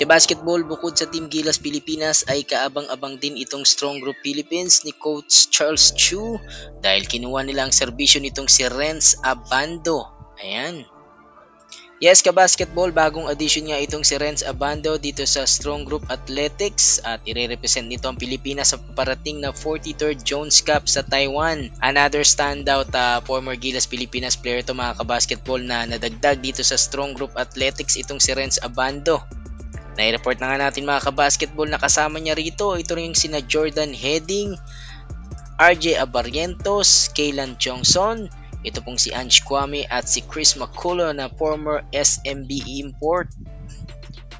Basketball, bukod sa Team Gilas Pilipinas ay kaabang-abang din itong Strong Group Philippines ni Coach Charles Chu dahil kinuha nila ang serbisyo nitong si Renz Abando. Ayan. Yes, basketball, bagong addition nga itong si Renz Abando dito sa Strong Group Athletics at ire-represent nito ang Pilipinas sa paparating na 43rd Jones Cup sa Taiwan. Another standout former Gilas Pilipinas player to mga kabasketball na nadagdag dito sa Strong Group Athletics itong si Renz Abando. Nai-report na nga natin mga kabasketball na kasama niya rito. Ito rin yung sina Jordan Heading, RJ Abarrientos, Kaylan Johnson, ito pong si Ange Kwame at si Chris Maculo na former SMB import.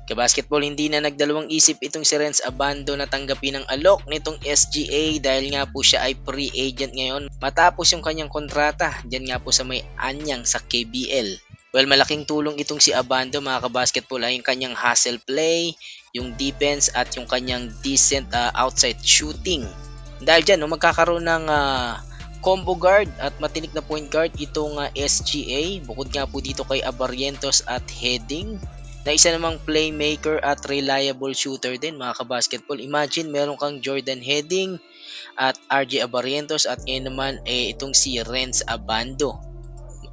Kabasketball, hindi na nagdalawang isip itong si Renz Abando na tanggapin ang alok nitong SGA dahil nga po siya ay free agent ngayon matapos yung kanyang kontrata dyan nga po sa may anyang sa KBL. Well, malaking tulong itong si Abando mga kabasketball ay yung kanyang hustle play, yung defense at yung kanyang decent outside shooting. Dahil dyan, magkakaroon ng combo guard at matinik na point guard itong SGA. Bukod nga po dito kay Abarrientos at Heading na isa namang playmaker at reliable shooter din mga kabasketball. Imagine meron kang Jordan Heading at RJ Abarrientos at ngayon naman itong si Renz Abando.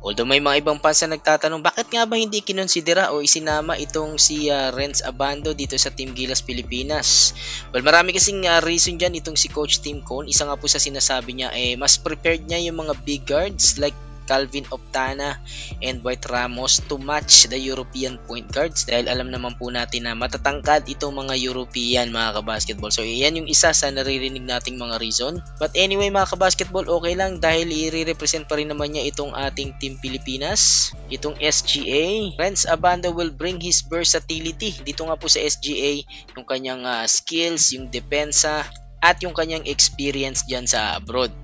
Although may mga ibang fans na nagtatanong bakit nga ba hindi kinonsidera o isinama itong si Renz Abando dito sa Team Gilas Pilipinas. Well, marami kasing reason dyan itong si Coach Tim Cone. Isa nga po sa sinasabi niya mas prepared niya yung mga big guards like Calvin Optana and Dwight Ramos to match the European point guards dahil alam naman po natin na matatangkad itong mga European mga kabasketball. So yan yung isa sa naririnig nating mga reason. But anyway mga kabasketball, okay lang dahil i-represent pa rin naman niya itong ating Team Pilipinas, itong SGA. Renz Abando will bring his versatility dito nga po sa SGA, yung kanyang skills, yung depensa at yung kanyang experience dyan sa abroad.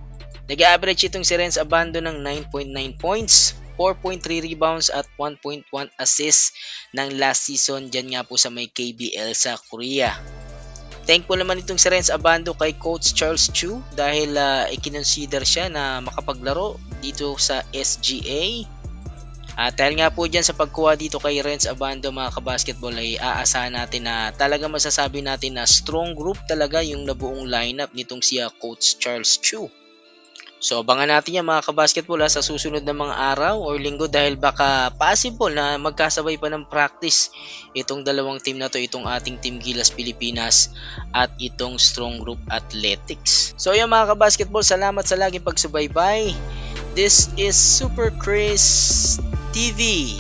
Nag-average itong si Renz Abando ng 9.9 points, 4.3 rebounds at 1.1 assists ng last season dyan nga po sa may KBL sa Korea. Thankful naman itong si Renz Abando kay Coach Charles Chu dahil ikinonsider siya na makapaglaro dito sa SGA. At dahil nga po dyan sa pagkuha dito kay Renz Abando mga kabasketball ay aasahan natin na talaga masasabi natin na strong group talaga yung nabuong lineup nitong si Coach Charles Chu. So abangan natin yan mga kabasketball sa susunod na mga araw or linggo dahil baka possible na magkasabay pa ng practice itong dalawang team na to, itong ating Team Gilas Pilipinas at itong Strong Group Athletics. So yan mga kabasketball, salamat sa laging pagsubaybay. This is Super Chris TV.